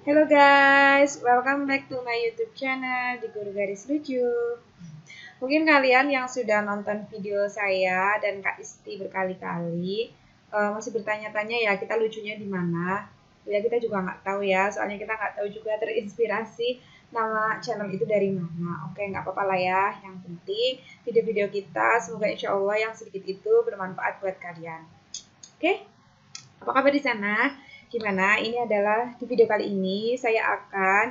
Hello guys, welcome back to my YouTube channel di Guru Garis Lucu. Mungkin kalian yang sudah nonton video saya dan Kak Isti berkali-kali masih bertanya-tanya ya kita lucunya di mana. Ya kita juga nggak tahu ya, soalnya kita nggak tahu juga terinspirasi nama channel itu dari mana. Oke, nggak apa-apa lah ya. Yang penting video-video kita semoga insya Allah yang sedikit itu bermanfaat buat kalian. Oke, apa kabar di sana? Gimana? Ini adalah di video kali ini saya akan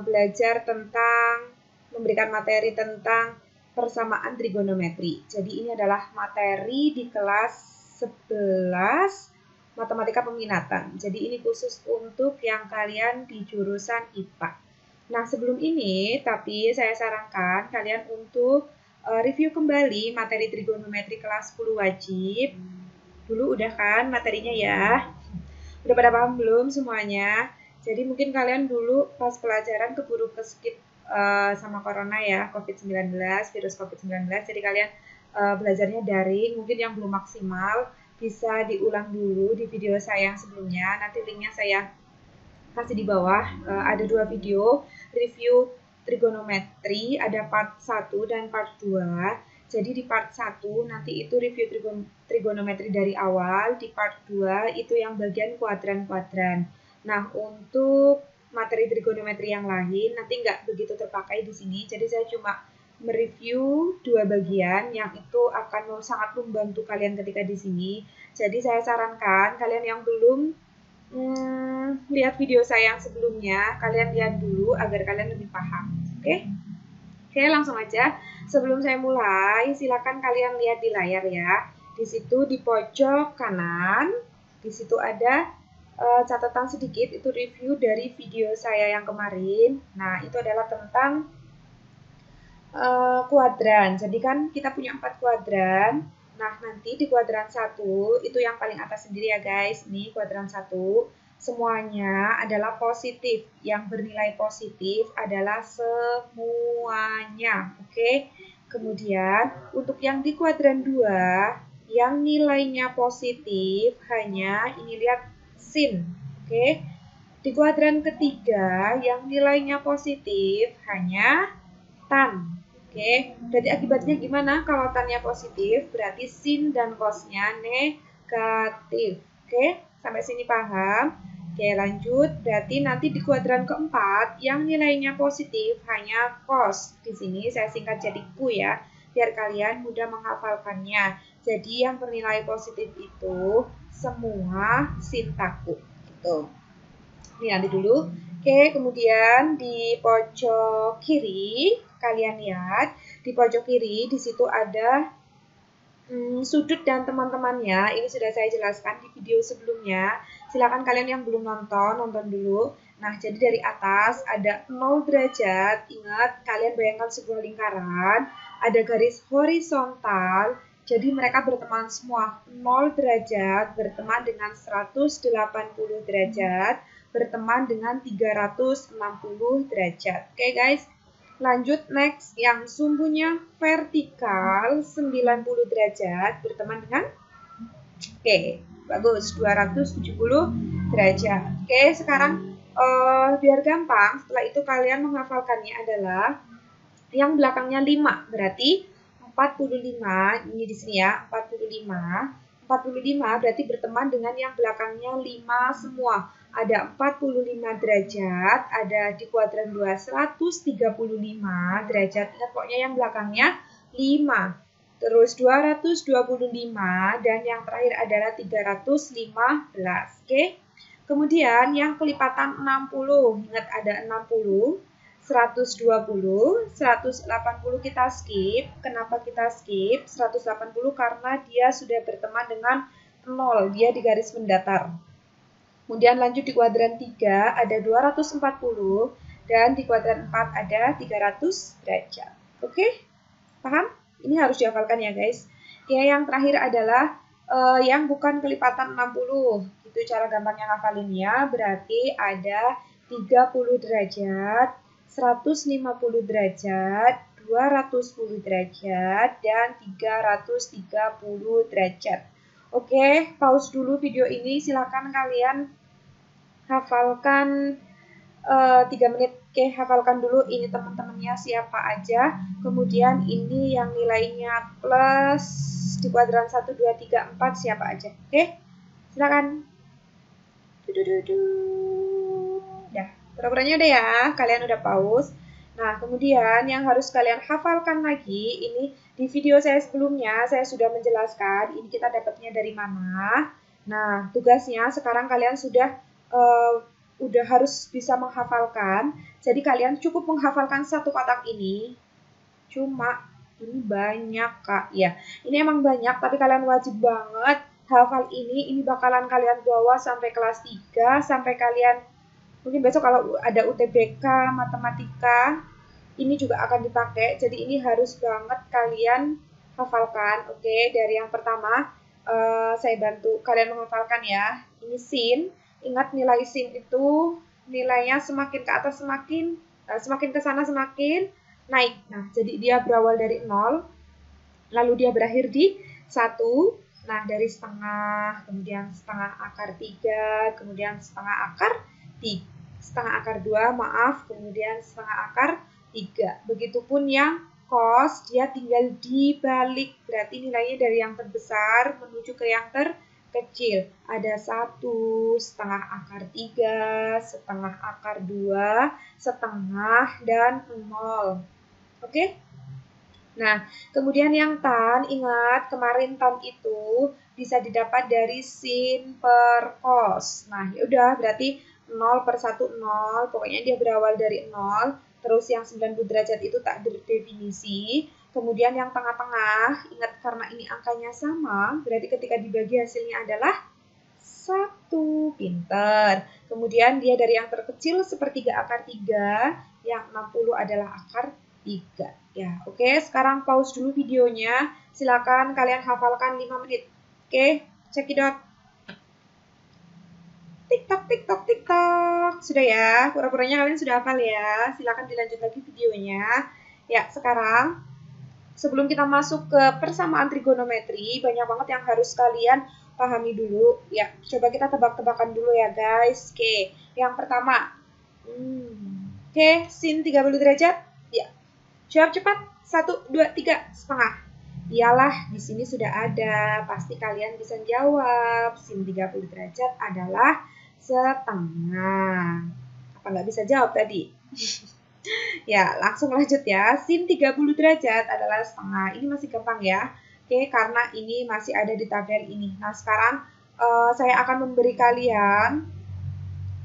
belajar tentang memberikan materi tentang persamaan trigonometri. Jadi ini adalah materi di kelas 11 matematika peminatan. Jadi ini khusus untuk yang kalian di jurusan IPA. Nah, sebelum ini tapi saya sarankan kalian untuk review kembali materi trigonometri kelas 10 wajib. Dulu udah kan materinya ya? Udah pada paham belum semuanya? Jadi mungkin kalian dulu pas pelajaran keburu keskip sama corona ya, COVID-19, virus COVID-19. Jadi kalian belajarnya daring, mungkin yang belum maksimal bisa diulang dulu di video saya yang sebelumnya. Nanti linknya saya kasih di bawah. Ada 2 video review trigonometri, ada part 1 dan part 2. Jadi di part 1 nanti itu review trigonometri dari awal, di part 2 itu yang bagian kuadran-kuadran. Nah, untuk materi trigonometri yang lain nanti nggak begitu terpakai di sini. Jadi saya cuma mereview 2 bagian yang itu akan sangat membantu kalian ketika di sini. Jadi saya sarankan kalian yang belum lihat video saya yang sebelumnya, kalian lihat dulu agar kalian lebih paham. Oke? Oke, langsung aja. Sebelum saya mulai, silakan kalian lihat di layar ya. Di situ di pojok kanan, di situ ada catatan sedikit, itu review dari video saya yang kemarin. Nah, itu adalah tentang kuadran. Jadi kan kita punya 4 kuadran. Nah, nanti di kuadran 1, itu yang paling atas sendiri ya guys. Ini kuadran 1. Semuanya adalah positif. Yang bernilai positif adalah semuanya. Oke. Kemudian untuk yang di kuadran 2, yang nilainya positif hanya ini lihat sin. Oke. Di kuadran ketiga yang nilainya positif hanya tan. Oke. Berarti akibatnya gimana? Kalau tannya positif berarti sin dan cosnya negatif. Oke. Sampai sini paham? Oke, lanjut. Berarti nanti di kuadran keempat yang nilainya positif hanya cos. Di sini saya singkat jadi Q ya, biar kalian mudah menghafalkannya. Jadi yang bernilai positif itu semua sin taku. Gitu. Ini nanti dulu. Oke, kemudian di pojok kiri kalian lihat, di pojok kiri di situ ada sudut dan teman-temannya. Ini sudah saya jelaskan di video sebelumnya. Silakan kalian yang belum nonton, nonton dulu. Nah, jadi dari atas ada 0 derajat. Ingat, kalian bayangkan sebuah lingkaran. Ada garis horizontal. Jadi mereka berteman semua. 0 derajat berteman dengan 180 derajat. Berteman dengan 360 derajat. Oke guys. Lanjut next, yang sumbunya vertikal 90 derajat berteman dengan bagus 270 derajat. Oke, sekarang biar gampang, setelah itu kalian menghafalkannya adalah yang belakangnya 5, berarti 45, ini di sini ya, 45 berarti berteman dengan yang belakangnya 5 semua. Ada 45 derajat, ada di kuadran 2 135 derajat. Ingat pokoknya yang belakangnya 5. Terus 225 dan yang terakhir adalah 315. Oke. Kemudian yang kelipatan 60. Ingat ada 60. 120, 180 kita skip. Kenapa kita skip? 180 karena dia sudah berteman dengan 0, dia di garis mendatar. Kemudian lanjut di kuadran 3 ada 240 dan di kuadran 4 ada 300 derajat. Oke? Paham? Ini harus dihafalkan ya guys. Ya, yang terakhir adalah yang bukan kelipatan 60. Itu cara gampangnya ngafalinnya. Berarti ada 30 derajat, 150 derajat, 210 derajat, dan 330 derajat. Oke, pause dulu video ini. Silakan kalian hafalkan 3 menit. Oke, hafalkan dulu ini teman-temannya siapa aja. Kemudian ini yang nilainya plus di kuadran 1, 2, 3, 4 siapa aja. Oke, silakan. Udah, pura-puranya udah ya, kalian udah pause. Nah, kemudian yang harus kalian hafalkan lagi, ini di video saya sebelumnya, saya sudah menjelaskan, ini kita dapatnya dari mana. Nah, tugasnya sekarang kalian sudah harus bisa menghafalkan. Jadi kalian cukup menghafalkan satu kotak ini. Cuma ini banyak, Kak. Ya, ini emang banyak, tapi kalian wajib banget hafal ini. Ini bakalan kalian bawa sampai kelas 3, sampai kalian mungkin besok kalau ada UTBK matematika, ini juga akan dipakai. Jadi ini harus banget kalian hafalkan. Oke, dari yang pertama saya bantu kalian menghafalkan ya. Ini sin. Ingat nilai sin itu nilainya semakin ke atas semakin ke sana semakin naik. Nah, jadi dia berawal dari 0, lalu dia berakhir di 1. Nah, dari setengah, kemudian setengah akar 3, kemudian setengah akar 3, setengah akar 2, maaf, kemudian setengah akar 3. Begitupun yang cos, dia tinggal dibalik, berarti nilainya dari yang terbesar menuju ke yang terkecil. Ada 1, setengah akar 3, setengah akar 2, setengah, dan 0. Oke? Nah, kemudian yang tan, ingat kemarin tan itu bisa didapat dari sin per cos. Nah, ya udah berarti 0 per 1, 0. Pokoknya dia berawal dari 0. Terus yang 90 derajat itu tak berdefinisi. Kemudian yang tengah-tengah, ingat karena ini angkanya sama, berarti ketika dibagi hasilnya adalah 1. Pinter. Kemudian dia dari yang terkecil sepertiga akar 3, yang 60 adalah akar 3. Ya, oke, sekarang pause dulu videonya. Silakan kalian hafalkan 5 menit. Oke, cekidot. Tiktok, tiktok, tiktok. Sudah ya, pura-puranya kalian sudah hafal ya. Silakan dilanjut lagi videonya. Ya, sekarang sebelum kita masuk ke persamaan trigonometri, banyak banget yang harus kalian pahami dulu. Ya, coba kita tebak-tebakan dulu ya, guys. Oke, yang pertama. Oke, sin 30 derajat. Ya, jawab cepat. 1, 2, 3, setengah. Iyalah, di sini sudah ada. Pasti kalian bisa jawab. Sin 30 derajat adalah setengah. Apa nggak bisa jawab tadi? Ya, langsung lanjut ya. Sin 30 derajat adalah setengah. Ini masih gampang ya. Oke, karena ini masih ada di tabel ini. Nah, sekarang saya akan memberi kalian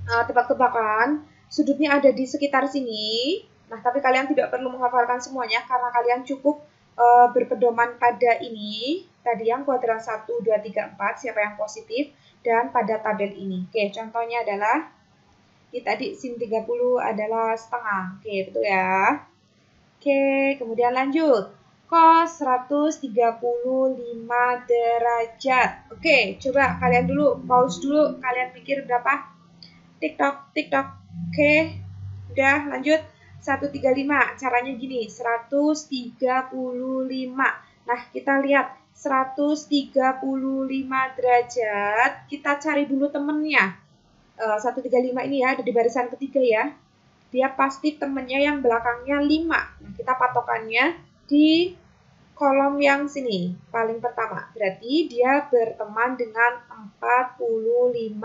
tebak-tebakan. Sudutnya ada di sekitar sini. Nah, tapi kalian tidak perlu menghafalkan semuanya karena kalian cukup berpedoman pada ini. Tadi yang kuadran 1, 2, 3, 4, siapa yang positif. Dan pada tabel ini. Oke, contohnya adalah ini tadi sin 30 adalah setengah. Oke, betul ya. Oke, kemudian lanjut. Cos 135 derajat. Oke, coba kalian dulu pause dulu. Kalian pikir berapa? Tiktok, tiktok. Oke, udah lanjut. 135. Caranya gini, 135. Nah, kita lihat 135 derajat, kita cari dulu temennya. 135 ini ya, ada di barisan ketiga ya. Dia pasti temennya yang belakangnya 5. Nah, kita patokannya di kolom yang sini, paling pertama. Berarti dia berteman dengan 45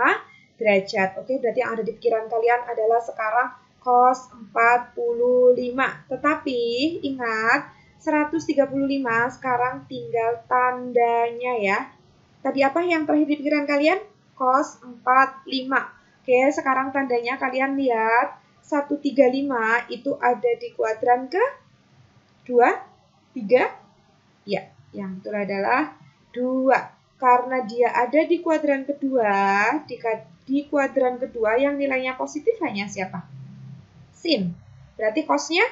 derajat. Oke, berarti yang ada di pikiran kalian adalah sekarang cos 45. Tetapi ingat, 135 sekarang tinggal tandanya ya. Tadi apa yang terakhir di pikiran kalian? Cos 45. Oke, sekarang tandanya kalian lihat 135 itu ada di kuadran ke 2, 3. Ya, yang betul adalah 2. Karena dia ada di kuadran kedua, di kuadran kedua yang nilainya positif hanya siapa? Sin. Berarti cosnya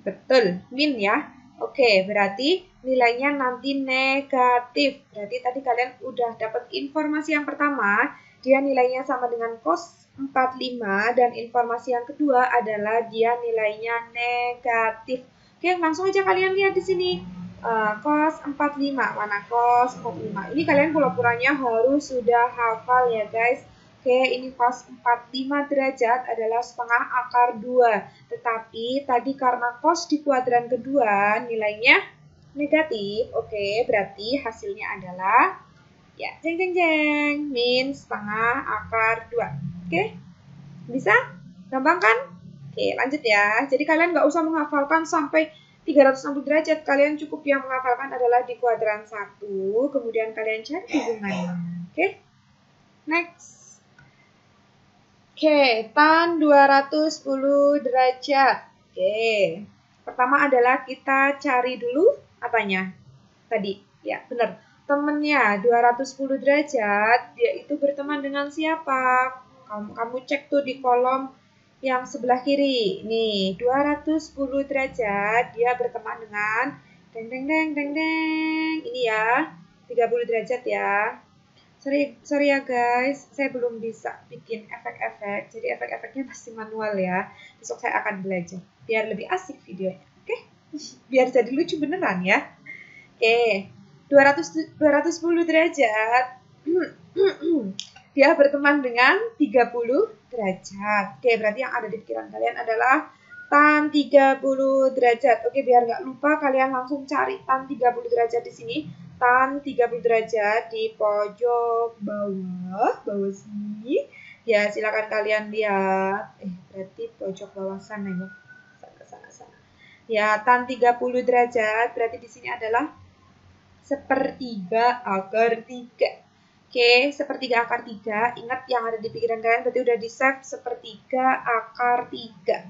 betul, min ya. Oke, berarti nilainya nanti negatif. Berarti tadi kalian udah dapat informasi yang pertama, dia nilainya sama dengan cos 45, dan informasi yang kedua adalah dia nilainya negatif. Oke, langsung aja kalian lihat di sini. Cos 45, mana cos 45? Ini kalian pura-puranya harus sudah hafal ya guys. Oke, ini cos 45 derajat adalah setengah akar 2. Tetapi tadi karena cos di kuadran kedua nilainya negatif. Oke, berarti hasilnya adalah ya, jeng jeng jeng, min setengah akar 2. Oke, bisa? Gampang kan? Oke, lanjut ya. Jadi kalian nggak usah menghafalkan sampai 360 derajat. Kalian cukup yang menghafalkan adalah di kuadran 1. Kemudian kalian cari hubungannya. Oke, next. Oke, tan 210 derajat. Oke, pertama adalah kita cari dulu apanya? Tadi, ya benar. Temennya 210 derajat, dia itu berteman dengan siapa? Kamu cek tuh di kolom yang sebelah kiri. Nih, 210 derajat, dia berteman dengan deng deng deng deng deng. Ini ya, 30 derajat ya. Sorry ya guys, saya belum bisa bikin efek-efek, jadi efek-efeknya masih manual ya. Besok saya akan belajar, biar lebih asik videonya, oke? Biar jadi lucu beneran ya. Oke, 210 derajat, dia berteman dengan 30 derajat. Oke, berarti yang ada di pikiran kalian adalah tan 30 derajat. Oke, biar nggak lupa kalian langsung cari tan 30 derajat di sini. Tan 30 derajat di pojok bawah sini. Ya, silakan kalian lihat. Berarti pojok bawah sana ya. Sana. Ya, tan 30 derajat berarti di sini adalah sepertiga akar 3. Oke, sepertiga akar 3. Ingat yang ada di pikiran kalian berarti udah di-save sepertiga akar 3.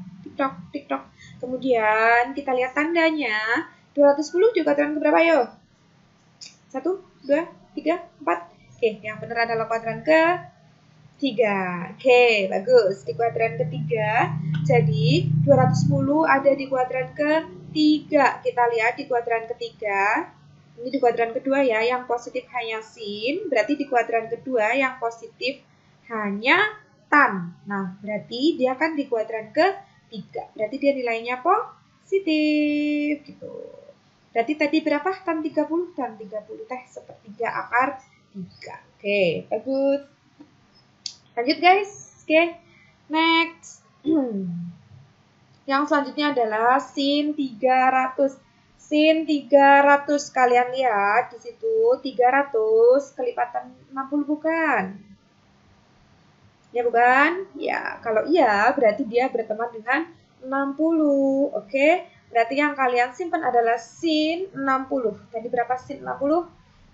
Tik-tok. Kemudian kita lihat tandanya. 210 di kuadran keberapa yuk? 1, 2, 3, 4. Oke, yang benar adalah kuadran ke-3. Oke, bagus. Di kuadran ke-3. Jadi, 210 ada di kuadran ke-3. Kita lihat di kuadran ke-3. Ini di kuadran kedua ya, yang positif hanya sin. Berarti di kuadran kedua yang positif hanya tan. Nah, berarti dia kan di kuadran ke-3. Berarti dia nilainya positif gitu. Berarti tadi berapa? Tan 30. Tan 30 teh sepertiga akar 3. Oke, bagus. Lanjut guys. Oke, next. Yang selanjutnya adalah sin 300. Sin 300. Kalian lihat di situ 300 kelipatan 60 bukan? Ya bukan? Ya, kalau iya berarti dia berteman dengan 60. Oke? Berarti yang kalian simpan adalah sin 60. Tadi berapa sin 60?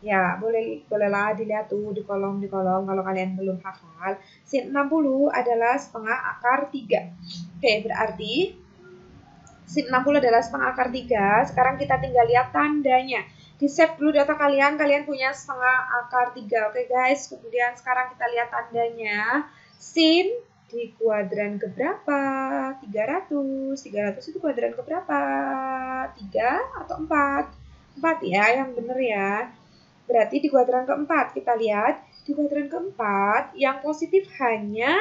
Ya, bolehlah dilihat tuh di kolom kalau kalian belum hafal. Sin 60 adalah setengah akar 3. Oke, berarti sin 60 adalah setengah akar 3. Sekarang kita tinggal lihat tandanya. Di-save dulu data kalian punya setengah akar 3. Oke guys, kemudian sekarang kita lihat tandanya. Sin di kuadran keberapa? 300. 300 itu kuadran keberapa? 3 atau 4? 4 ya, yang benar ya. Berarti di kuadran keempat. Kita lihat, di kuadran keempat yang positif hanya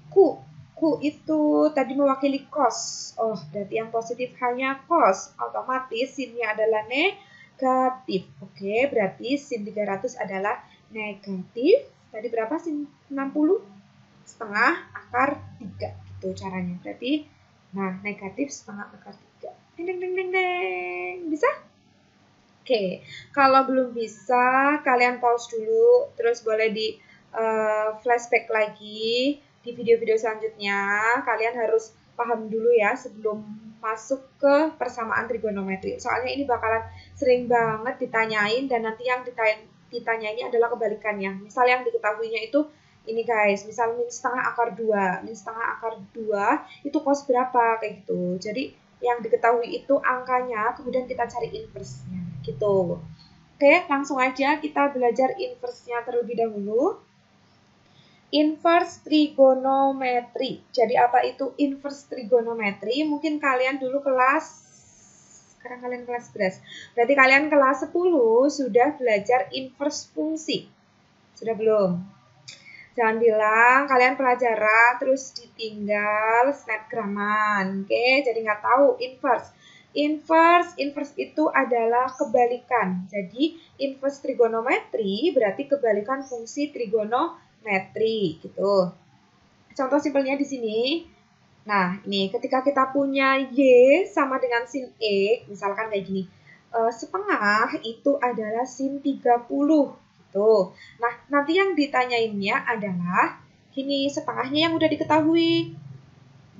Q. Q itu tadi mewakili cos. Oh, berarti yang positif hanya cos. Otomatis sinnya adalah negatif. Oke, berarti sin 300 adalah negatif. Tadi berapa sin 60? Setengah akar 3 gitu caranya. Berarti nah negatif setengah akar 3. Deng. Bisa? Oke, kalau belum bisa kalian pause dulu, terus boleh di flashback lagi di video-video selanjutnya. Kalian harus paham dulu ya sebelum masuk ke persamaan trigonometri. Soalnya ini bakalan sering banget ditanyain dan nanti yang ditanyainnya adalah kebalikannya. Misal yang diketahuinya itu ini guys, misal min setengah akar 2. Min setengah akar 2 itu cos berapa kayak gitu. Jadi yang diketahui itu angkanya, kemudian kita cari inverse-nya gitu. Oke, langsung aja kita belajar inverse-nya terlebih dahulu. Inverse trigonometri. Jadi apa itu inverse trigonometri? Mungkin kalian dulu sekarang kalian kelas 11. Berarti kalian kelas 10 sudah belajar inverse fungsi. Sudah belum? Jangan bilang kalian pelajaran terus ditinggal snapgraman. Oke, jadi nggak tahu inverse. Inverse itu adalah kebalikan. Jadi inverse trigonometri berarti kebalikan fungsi trigonometri. metri gitu. Contoh simpelnya di sini. Nah, ini ketika kita punya Y sama dengan sin E, misalkan kayak gini. Setengah itu adalah sin 30 gitu. Nah, nanti yang ditanyainnya adalah ini setengahnya yang udah diketahui.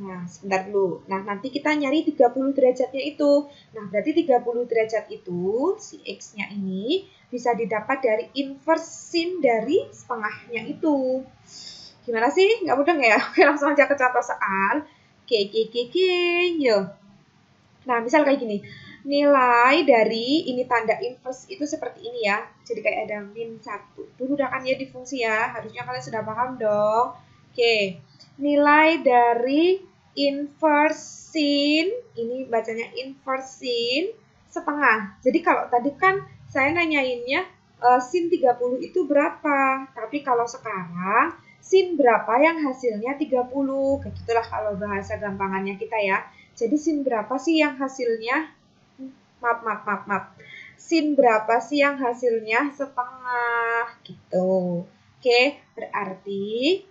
Nah, sebentar dulu. Nah, nanti kita nyari 30 derajatnya itu. Nah, berarti 30 derajat itu, si X-nya ini, bisa didapat dari inverse sin dari setengahnya itu. Gimana sih? Nggak mudah ya? Oke, langsung aja ke contoh soal. Yuk. Nah, misal kayak gini. Nilai dari ini tanda inverse itu seperti ini ya. Jadi kayak ada min 1. Dulu udah kan ya di fungsi ya. Harusnya kalian sudah paham dong. Oke. Nilai dari inverse sin, ini bacanya inverse sin setengah. Jadi kalau tadi kan saya nanyainnya sin 30 itu berapa? Tapi kalau sekarang sin berapa yang hasilnya 30? Kayak gitulah kalau bahasa gampangannya kita ya. Jadi sin berapa sih yang hasilnya? Maaf. Sin berapa sih yang hasilnya setengah? Gitu. Oke, berarti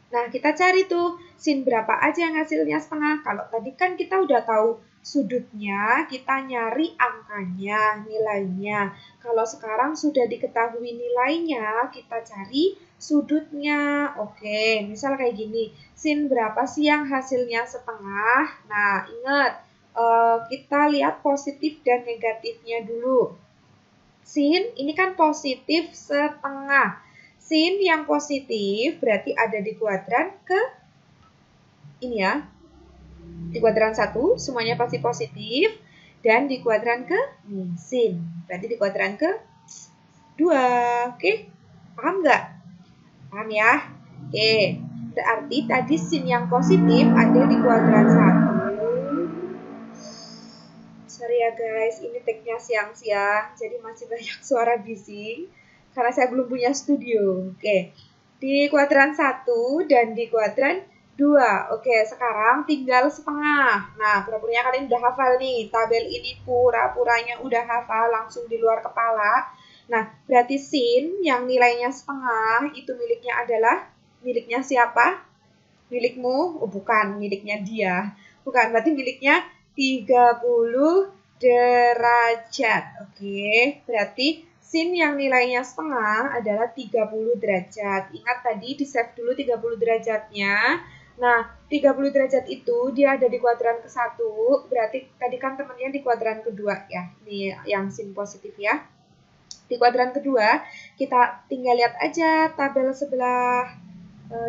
nah, kita cari tuh sin berapa aja yang hasilnya setengah. Kalau tadi kan kita udah tahu sudutnya, kita nyari angkanya, nilainya. Kalau sekarang sudah diketahui nilainya, kita cari sudutnya. Oke, misal kayak gini. Sin berapa sih yang hasilnya setengah? Nah, ingat, kita lihat positif dan negatifnya dulu. Sin ini kan positif setengah. Sin yang positif berarti ada di kuadran ke ini ya. Di kuadran 1 semuanya pasti positif. Dan di kuadran ke sin. Berarti di kuadran ke 2. Oke, paham nggak? Paham ya? Oke, berarti tadi sin yang positif ada di kuadran 1. Sorry ya guys, ini tag-nya siang-siang. Jadi masih banyak suara bising. Karena saya belum punya studio. Oke, di kuadran 1 dan di kuadran 2. Oke, sekarang tinggal setengah. Nah, pura-puranya kalian udah hafal nih. Tabel ini pura-puranya udah hafal langsung di luar kepala. Nah, berarti sin yang nilainya setengah itu miliknya siapa? Milikmu? Oh, bukan, miliknya dia. Bukan, berarti miliknya 30 derajat. Oke, berarti sin yang nilainya setengah adalah 30 derajat. Ingat tadi di save dulu 30 derajatnya. Nah, 30 derajat itu dia ada di kuadran ke-1. Berarti tadi kan temennya di kuadran kedua ya. Ini yang sin positif ya. Di kuadran kedua, kita tinggal lihat aja tabel sebelah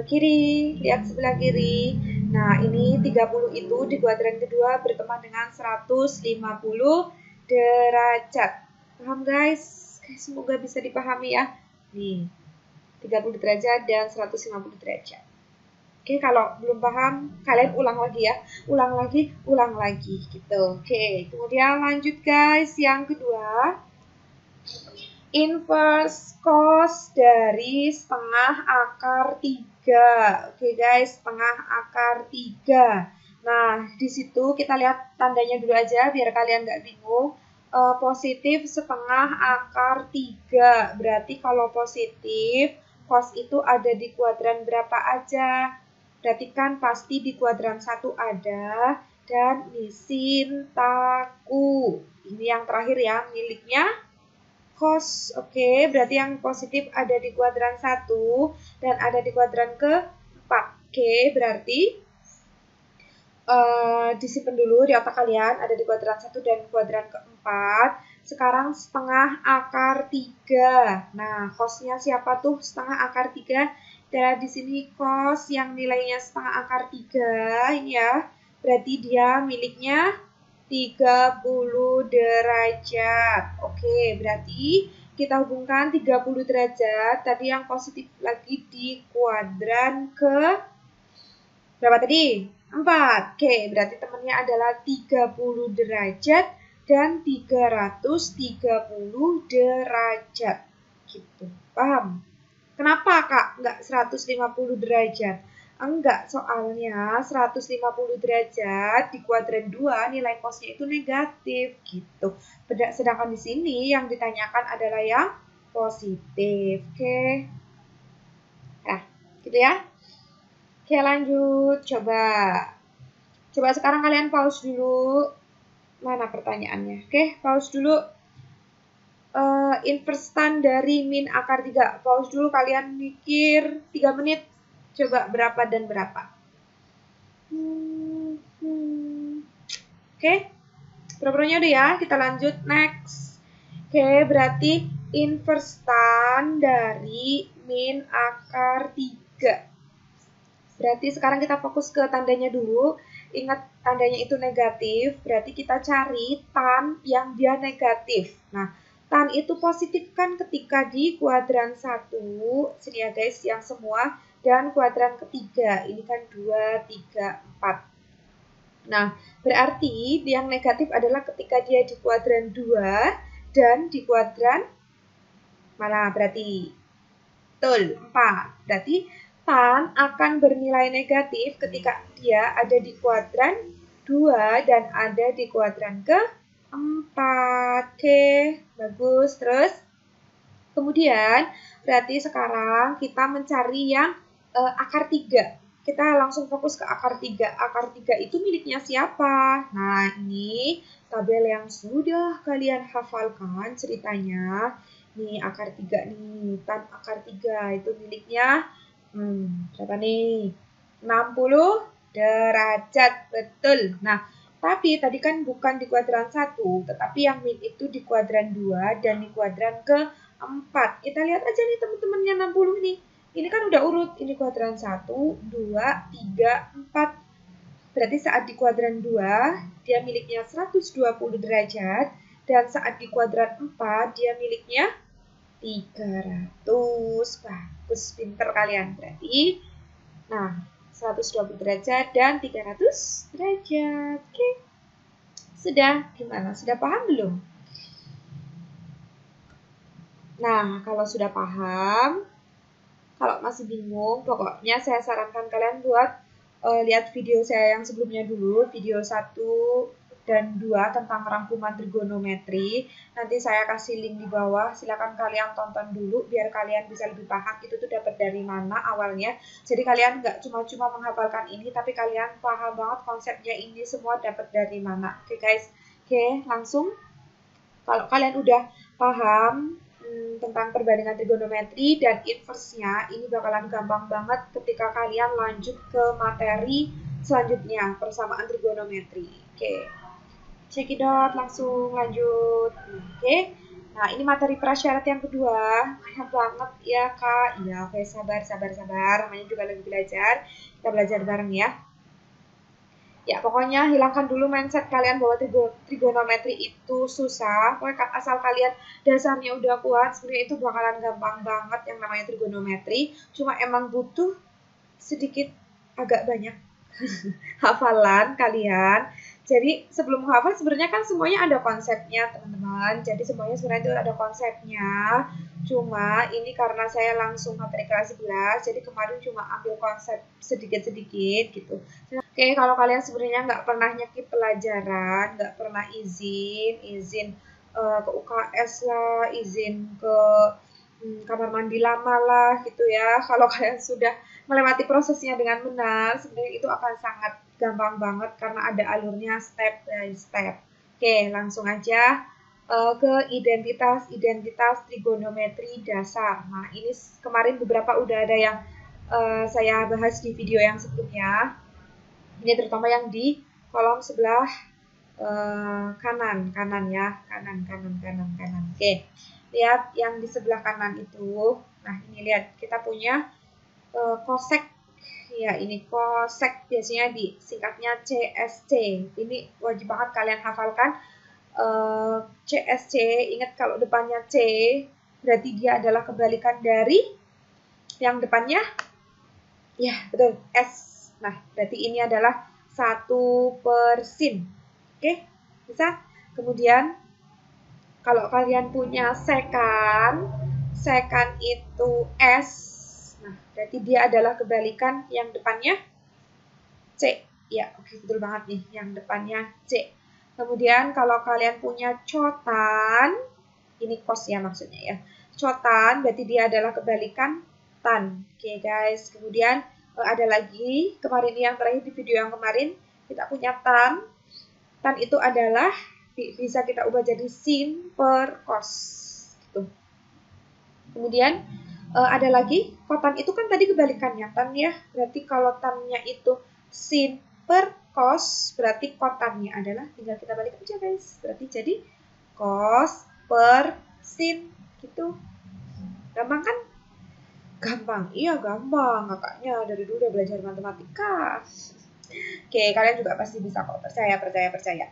kiri. Lihat sebelah kiri. Nah, ini 30 itu di kuadran kedua berteman dengan 150 derajat. Paham guys? Semoga bisa dipahami ya. Nih, 30 derajat dan 150 derajat. Oke, kalau belum paham, kalian ulang lagi ya. Ulang lagi gitu. Oke, kemudian lanjut guys. Yang kedua, inverse cos dari setengah akar 3. Oke guys, setengah akar 3. Nah, di situ kita lihat tandanya dulu aja biar kalian nggak bingung. Positif setengah akar 3. Berarti kalau positif, cos itu ada di kuadran berapa aja? Berarti kan pasti di kuadran 1 ada. Dan sin taku. Ini yang terakhir ya, miliknya cos. Oke, berarti yang positif ada di kuadran 1 dan ada di kuadran ke-4. Oke, berarti disimpan dulu di otak kalian, ada di kuadran 1 dan kuadran ke-4. Sekarang setengah akar 3. Nah, cosnya siapa tuh setengah akar 3? Dan di sini cos yang nilainya setengah akar 3, ini ya. Berarti dia miliknya 30 derajat. Oke, berarti kita hubungkan 30 derajat. Tadi yang positif lagi di kuadran ke berapa tadi? 4. Oke, berarti temannya adalah 30 derajat dan 330 derajat. Gitu. Paham? Kenapa, Kak? Enggak 150 derajat? Enggak, soalnya 150 derajat di kuadran 2 nilai cosnya itu negatif gitu. Sedangkan di sini yang ditanyakan adalah yang positif. Oke. Gitu ya. Oke, lanjut. Coba sekarang kalian pause dulu. Mana pertanyaannya? Oke, pause dulu. Inverse tan dari min akar 3. Pause dulu, kalian mikir 3 menit. Coba berapa dan berapa. Oke, programnya udah ya, kita lanjut next. Oke, berarti inverse tan dari min akar 3. Berarti sekarang kita fokus ke tandanya dulu. Ingat tandanya itu negatif, berarti kita cari tan yang dia negatif. Nah, tan itu positif kan ketika di kuadran 1, sini ya guys, yang semua, dan kuadran ketiga, ini kan 2, 3, 4. Nah, berarti yang negatif adalah ketika dia di kuadran 2 dan di kuadran mana berarti? Betul, 4. Berarti tan akan bernilai negatif ketika dia ada di kuadran 2 dan ada di kuadran ke-4. Oke, bagus. Terus, kemudian berarti sekarang kita mencari yang akar 3. Kita langsung fokus ke akar 3. Akar 3 itu miliknya siapa? Nah, ini tabel yang sudah kalian hafalkan ceritanya. Nih, akar 3 nih. Tan akar 3 itu miliknya berapa nih? 60 derajat. Betul. Nah, tapi tadi kan bukan di kuadran 1, tetapi yang min itu di kuadran 2 dan di kuadran ke-4. Kita lihat aja nih teman-temannya 60 nih. Ini kan udah urut. Ini kuadran 1, 2, 3, 4. Berarti saat di kuadran 2, dia miliknya 120 derajat. Dan saat di kuadran 4, dia miliknya 300. Bagus, pinter kalian. Berarti, nah, 120 derajat dan 300 derajat. Oke. Sudah, gimana? Sudah paham belum? Nah, kalau sudah paham, kalau masih bingung, pokoknya saya sarankan kalian buat lihat video saya yang sebelumnya dulu, video 1 dan 2 tentang rangkuman trigonometri. Nanti saya kasih link di bawah, silakan kalian tonton dulu biar kalian bisa lebih paham itu tuh dapat dari mana awalnya. Jadi kalian nggak cuma-cuma menghafalkan ini, tapi kalian paham banget konsepnya ini semua dapat dari mana. Oke guys, oke langsung. Kalau kalian udah paham tentang perbandingan trigonometri dan inverse-nya, ini bakalan gampang banget ketika kalian lanjut ke materi selanjutnya, persamaan trigonometri. Oke. Cekidot, langsung lanjut. Oke. Nah, ini materi prasyarat yang kedua. Banyak banget ya, Kak. Ya, oke, sabar. Namanya juga lagi belajar. Kita belajar bareng ya. Ya, pokoknya hilangkan dulu mindset kalian bahwa trigonometri itu susah. Pokoknya asal kalian dasarnya udah kuat, sebenarnya itu bakalan gampang banget yang namanya trigonometri. Cuma emang butuh sedikit agak banyak hafalan kalian. Jadi sebelum menghafal sebenarnya kan semuanya ada konsepnya teman-teman. Jadi semuanya sebenarnya itu ada konsepnya. Cuma ini karena saya langsung materi kelas 11, jadi kemarin cuma ambil konsep sedikit-sedikit gitu. Oke, kalau kalian sebenarnya nggak pernah nyekip pelajaran, nggak pernah izin ke UKS lah, izin ke kamar mandi lama lah gitu ya. Kalau kalian sudah melewati prosesnya dengan benar, sebenarnya itu akan sangat gampang banget karena ada alurnya step by step. Oke, langsung aja ke identitas trigonometri dasar. Nah, ini kemarin beberapa udah ada yang saya bahas di video yang sebelumnya. Ini terutama yang di kolom sebelah kanan ya, kanan. Oke, lihat yang di sebelah kanan itu. Nah, ini lihat kita punya kosek. Ya, ini kosek biasanya disingkatnya CSC. Ini wajib banget kalian hafalkan. CSC, ingat kalau depannya C, berarti dia adalah kebalikan dari yang depannya, ya betul, S. Nah, berarti ini adalah 1/sin. Oke, bisa? Kemudian, kalau kalian punya sekan itu S. Nah, berarti dia adalah kebalikan yang depannya C. Ya, oke, betul banget nih, yang depannya C. Kemudian kalau kalian punya cotan, ini cos ya maksudnya ya. Cotan berarti dia adalah kebalikan tan. Oke guys, kemudian ada lagi kemarin yang terakhir di video yang kemarin kita punya tan. Tan itu adalah bisa kita ubah jadi sin per kos. Gitu. Kemudian ada lagi kotan itu kan tadi kebalikannya tan ya. Berarti kalau tannya itu sin per kos, berarti kotannya adalah tinggal kita balik aja guys. Berarti jadi kos per sin gitu. Gampang kan? Gampang. Iya gampang. Kakaknya dari dulu udah belajar matematika. Oke, kalian juga pasti bisa kok. Percaya.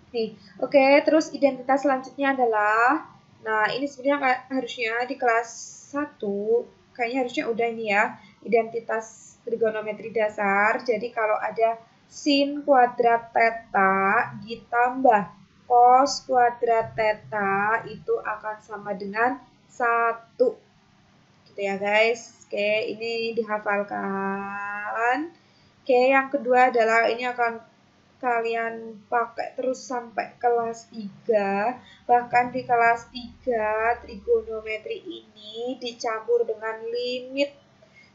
Nih, oke, terus identitas selanjutnya adalah, nah ini sebenarnya harusnya di kelas 1, kayaknya harusnya udah ini ya, identitas trigonometri dasar. Jadi kalau ada sin kuadrat theta ditambah cos kuadrat theta itu akan sama dengan 1. Gitu ya guys. Oke, ini dihafalkan. Oke, yang kedua adalah ini akan kalian pakai terus sampai kelas 3. Bahkan di kelas 3 trigonometri ini dicampur dengan limit.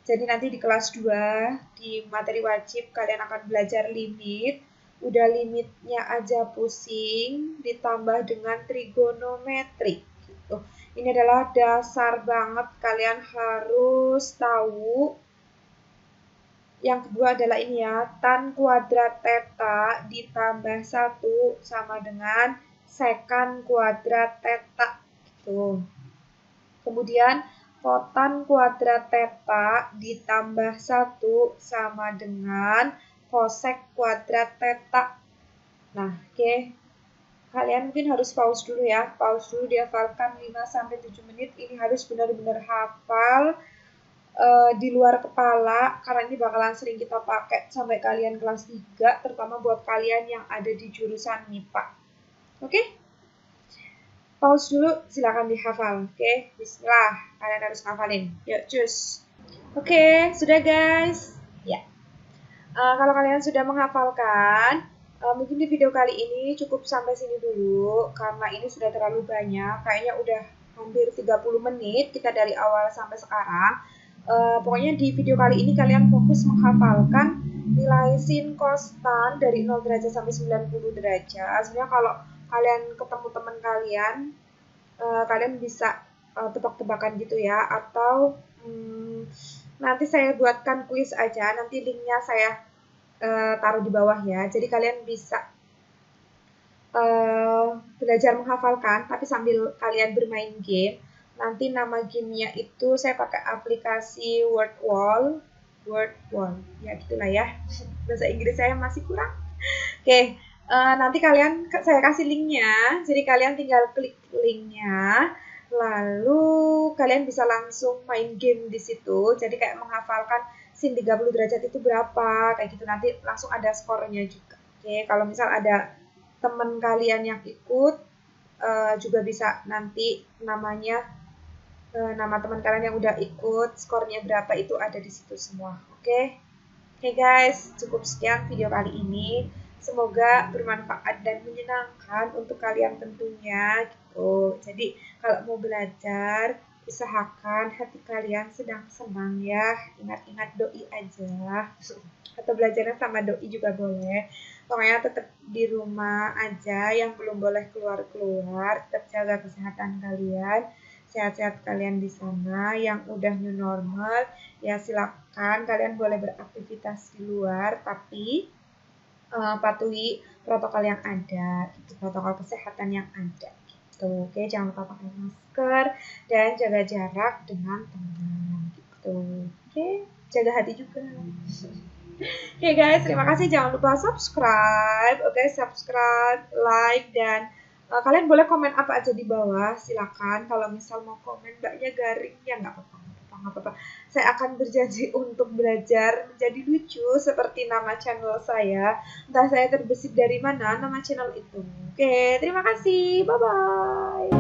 Jadi nanti di kelas 2 di materi wajib kalian akan belajar limit. Udah limitnya aja pusing ditambah dengan trigonometri gitu. Ini adalah dasar banget, kalian harus tahu. Yang kedua adalah ini ya, tan kuadrat theta ditambah 1 sama dengan sekan kuadrat theta. Gitu. Kemudian kotan kuadrat theta ditambah 1 sama dengan kosek kuadrat theta. Nah, oke. Kalian mungkin harus pause dulu ya. Pause dulu, dihafalkan 5-7 menit. Ini harus benar-benar hafal. Di luar kepala, karena ini bakalan sering kita pakai sampai kalian kelas 3, terutama buat kalian yang ada di jurusan MIPA. Oke? Pause dulu, silakan dihafal. Oke? Bismillah, kalian harus hafalin. Yuk, cus. Oke, sudah guys? Ya. Kalau kalian sudah menghafalkan, mungkin di video kali ini cukup sampai sini dulu, karena ini sudah terlalu banyak. Kayaknya udah hampir 30 menit kita dari awal sampai sekarang. Pokoknya di video kali ini kalian fokus menghafalkan nilai sin cos tan dari 0 derajat sampai 90 derajat. Sebenarnya kalau kalian ketemu teman kalian, kalian bisa tebak-tebakan gitu ya. Atau nanti saya buatkan kuis aja, nanti linknya saya taruh di bawah ya. Jadi kalian bisa belajar menghafalkan, tapi sambil kalian bermain game. Nanti nama gamenya itu saya pakai aplikasi Wordwall. Ya gitulah ya. Bahasa Inggris saya masih kurang. Oke, nanti saya kasih linknya. Jadi kalian tinggal klik linknya. Lalu kalian bisa langsung main game di situ. Jadi kayak menghafalkan sin 30 derajat itu berapa. Kayak gitu, nanti langsung ada skornya juga. Oke, kalau misal ada teman kalian yang ikut, juga bisa nanti nama teman kalian yang udah ikut, skornya berapa itu ada di situ semua. Oke guys, cukup sekian video kali ini. Semoga bermanfaat dan menyenangkan untuk kalian tentunya gitu. Jadi kalau mau belajar, usahakan hati kalian sedang senang ya. Ingat-ingat doi aja. Atau belajarnya sama doi juga boleh. Pokoknya tetap di rumah aja, yang belum boleh keluar-keluar. Tetap jaga kesehatan kalian. Sehat-sehat kalian di sana. Yang udah new normal, ya silakan kalian boleh beraktivitas di luar, tapi patuhi protokol yang ada, gitu, protokol kesehatan yang ada. Gitu. Oke, jangan lupa pakai masker dan jaga jarak dengan teman. Gitu. Oke, jaga hati juga. Oke guys, terima kasih. Jangan lupa subscribe. Oke, subscribe, like, dan kalian boleh komen apa aja di bawah, silakan. Kalau misal mau komen mbaknya garing, ya nggak apa-apa. Saya akan berjanji untuk belajar menjadi lucu seperti nama channel saya. Entah saya terbesit dari mana nama channel itu. Oke, terima kasih. Bye-bye.